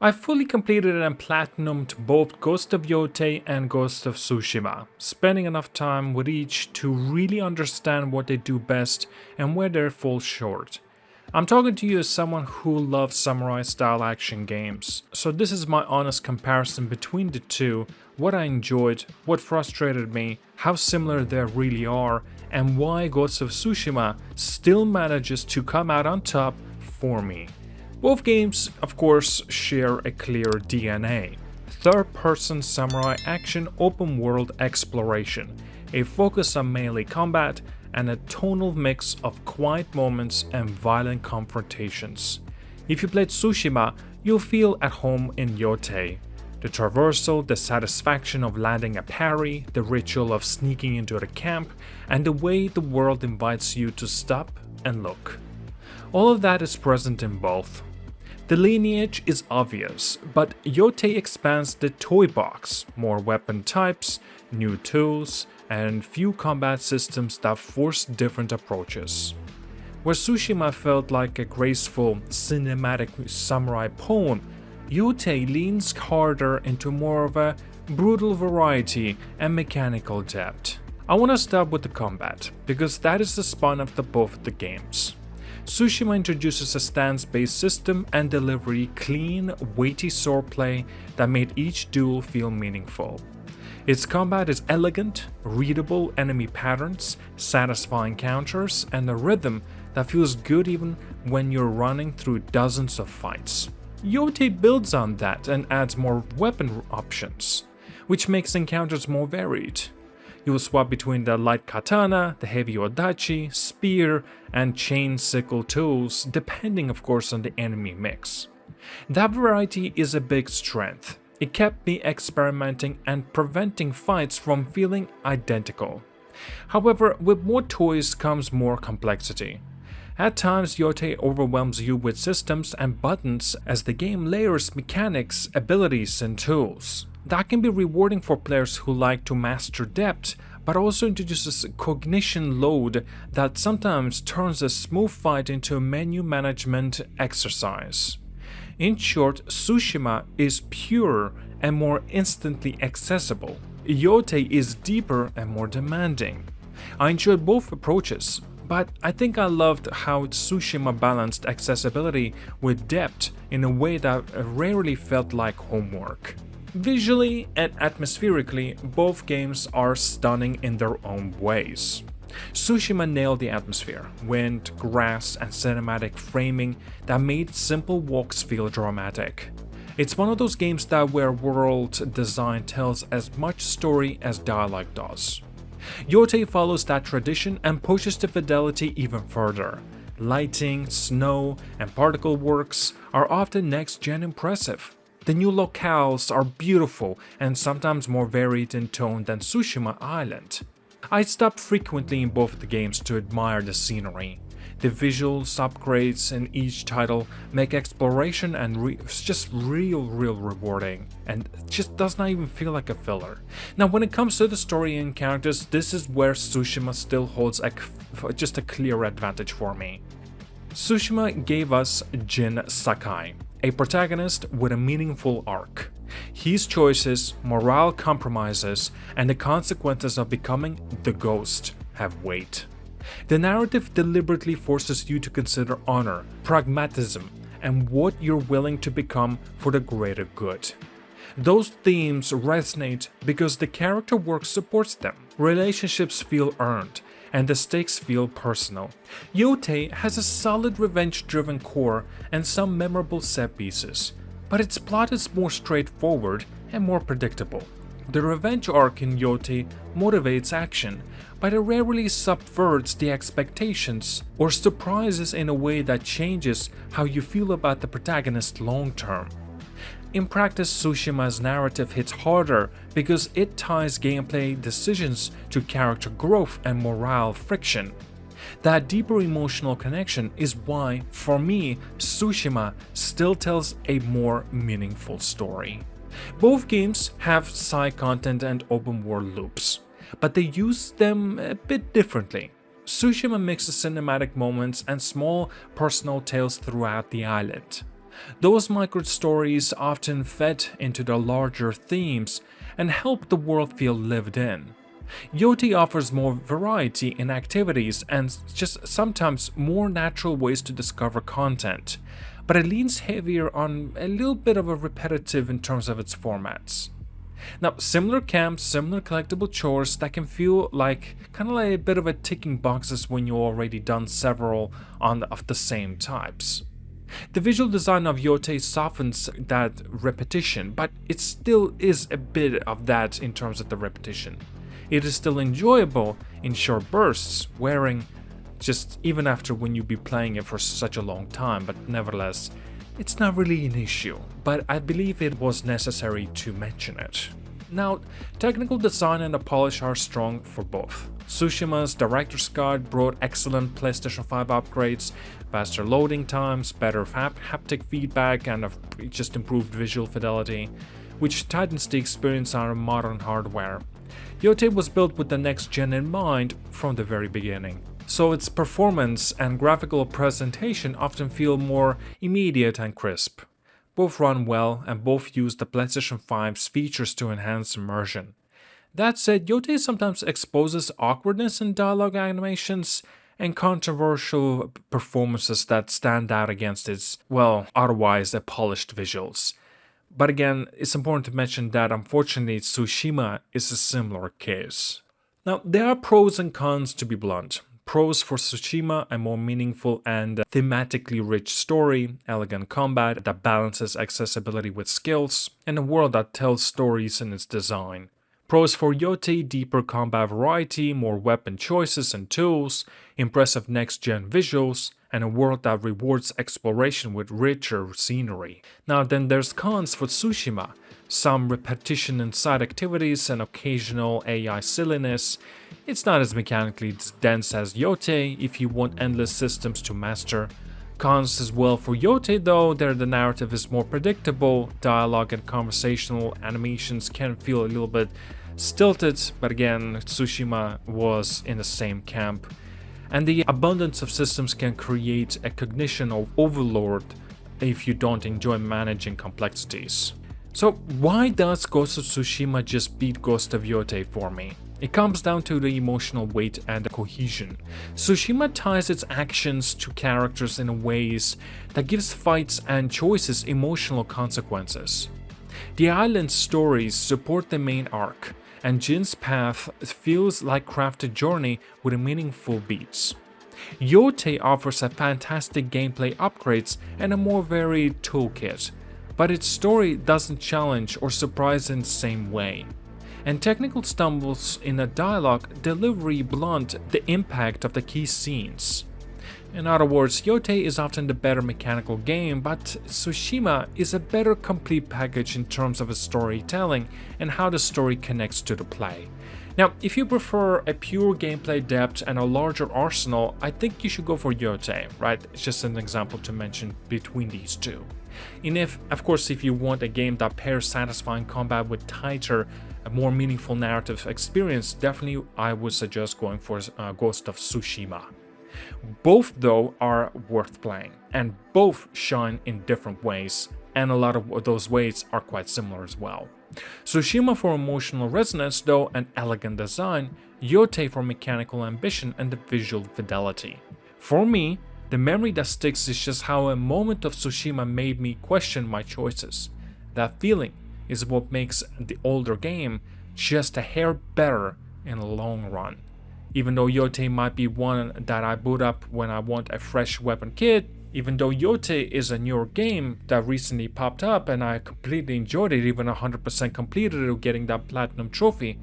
I fully completed and platinumed both Ghost of Yotei and Ghost of Tsushima, spending enough time with each to really understand what they do best and where they fall short. I'm talking to you as someone who loves samurai-style action games, so this is my honest comparison between the two, what I enjoyed, what frustrated me, how similar they really are, and why Ghost of Tsushima still manages to come out on top for me. Both games, of course, share a clear DNA. Third-person samurai action open-world exploration, a focus on melee combat, and a tonal mix of quiet moments and violent confrontations. If you played Tsushima, you'll feel at home in Yotei. The traversal, the satisfaction of landing a parry, the ritual of sneaking into the camp, and the way the world invites you to stop and look. All of that is present in both. The lineage is obvious, but Yotei expands the toy box, more weapon types, new tools, and few combat systems that force different approaches. Where Tsushima felt like a graceful, cinematic samurai poem, Yotei leans harder into more of a brutal variety and mechanical depth. I want to start with the combat, because that is the spine of both of the games. Tsushima introduces a stance-based system and delivery clean, weighty swordplay that made each duel feel meaningful. Its combat is elegant, readable enemy patterns, satisfying counters, and a rhythm that feels good even when you're running through dozens of fights. Yotei builds on that and adds more weapon options, which makes encounters more varied. You'll swap between the light katana, the heavy odachi, spear, and chain sickle tools, depending of course on the enemy mix. That variety is a big strength. It kept me experimenting and preventing fights from feeling identical. However, with more toys comes more complexity. At times, Yotei overwhelms you with systems and buttons as the game layers mechanics, abilities, and tools. That can be rewarding for players who like to master depth, but also introduces cognition load that sometimes turns a smooth fight into a menu management exercise. In short, Tsushima is purer and more instantly accessible. Yotei is deeper and more demanding. I enjoyed both approaches, but I think I loved how Tsushima balanced accessibility with depth in a way that rarely felt like homework. Visually and atmospherically, both games are stunning in their own ways. Tsushima nailed the atmosphere, wind, grass, and cinematic framing that made simple walks feel dramatic. It's one of those games that where world design tells as much story as dialogue does. Yotei follows that tradition and pushes the fidelity even further. Lighting, snow, and particle works are often next-gen impressive. The new locales are beautiful and sometimes more varied in tone than Tsushima Island. I stop frequently in both the games to admire the scenery. The visuals upgrades in each title make exploration and just real rewarding, and just does not even feel like a filler. Now when it comes to the story and characters, this is where Tsushima still holds just a clear advantage for me. Tsushima gave us Jin Sakai, a protagonist with a meaningful arc. His choices, morale compromises, and the consequences of becoming the ghost have weight. The narrative deliberately forces you to consider honor, pragmatism, and what you're willing to become for the greater good. Those themes resonate because the character work supports them. Relationships feel earned, and the stakes feel personal. Yotei has a solid revenge-driven core and some memorable set pieces, but its plot is more straightforward and more predictable. The revenge arc in Yotei motivates action, but it rarely subverts the expectations or surprises in a way that changes how you feel about the protagonist long term. In practice, Tsushima's narrative hits harder because it ties gameplay decisions to character growth and morale friction. That deeper emotional connection is why, for me, Tsushima still tells a more meaningful story. Both games have side content and open world loops, but they use them a bit differently. Tsushima mixes cinematic moments and small personal tales throughout the island. Those micro stories often fed into the larger themes and help the world feel lived in. Yotei offers more variety in activities and just sometimes more natural ways to discover content, but it leans heavier on a little bit of a repetitive in terms of its formats. Now, similar camps, similar collectible chores that can feel like kind of like a bit of a ticking boxes when you've already done several of the same types. The visual design of Yotei softens that repetition, but it still is a bit of that in terms of the repetition. It is still enjoyable in short bursts, wearing just even after when you be playing it for such a long time, but nevertheless, it's not really an issue, but I believe it was necessary to mention it. Now, technical design and the polish are strong for both. Tsushima's Director's Cut brought excellent PlayStation 5 upgrades, faster loading times, better haptic feedback, and just improved visual fidelity, which tightens the experience on modern hardware. Yotei was built with the next gen in mind from the very beginning, so its performance and graphical presentation often feel more immediate and crisp. Both run well and both use the PlayStation 5's features to enhance immersion. That said, Yotei sometimes exposes awkwardness in dialogue animations and controversial performances that stand out against its, well, otherwise polished visuals. But again, it's important to mention that unfortunately Tsushima is a similar case. Now, there are pros and cons, to be blunt. Pros for Tsushima: a more meaningful and thematically rich story, elegant combat that balances accessibility with skills, and a world that tells stories in its design. Pros for Yotei: deeper combat variety, more weapon choices and tools, impressive next-gen visuals, and a world that rewards exploration with richer scenery. Now then, there's cons for Tsushima: some repetition in side activities and occasional AI silliness. It's not as mechanically dense as Yotei if you want endless systems to master. Cons as well for Yotei though, there the narrative is more predictable, dialogue and conversational animations can feel a little bit stilted, but again, Tsushima was in the same camp. And the abundance of systems can create a cognition of overload if you don't enjoy managing complexities. So why does Ghost of Tsushima just beat Ghost of Yotei for me? It comes down to the emotional weight and the cohesion. Tsushima ties its actions to characters in ways that gives fights and choices emotional consequences. The island's stories support the main arc, and Jin's path feels like crafted journey with meaningful beats. Yotei offers a fantastic gameplay upgrades and a more varied toolkit, but its story doesn't challenge or surprise in the same way. And technical stumbles in the dialogue delivery blunt the impact of the key scenes. In other words, Yotei is often the better mechanical game, but Tsushima is a better complete package in terms of its storytelling and how the story connects to the play. Now, if you prefer a pure gameplay depth and a larger arsenal, I think you should go for Yotei, right? It's just an example to mention between these two. And of course, if you want a game that pairs satisfying combat with tighter, a more meaningful narrative experience, definitely I would suggest going for Ghost of Tsushima. Both though are worth playing, and both shine in different ways, and a lot of those ways are quite similar as well. Tsushima for emotional resonance though and elegant design, Yotei for mechanical ambition and the visual fidelity. For me, the memory that sticks is just how a moment of Tsushima made me question my choices. That feeling is what makes the older game just a hair better in the long run. Even though Yotei might be one that I boot up when I want a fresh weapon kit, even though Yotei is a newer game that recently popped up and I completely enjoyed it, even 100% completed it, getting that platinum trophy,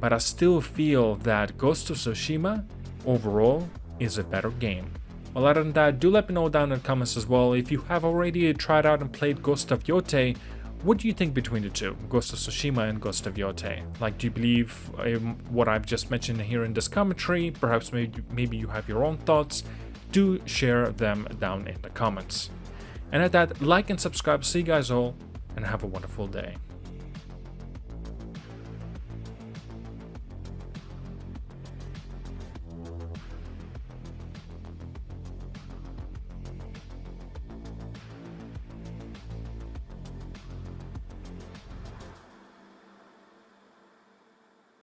but I still feel that Ghost of Tsushima overall is a better game. Well, other than that, do let me know down in the comments as well. If you have already tried out and played Ghost of Yotei, what do you think between the two, Ghost of Tsushima and Ghost of Yotei? Like, do you believe what I've just mentioned here in this commentary? Perhaps maybe you have your own thoughts. Do share them down in the comments. And at that, like and subscribe. See you guys all, and have a wonderful day.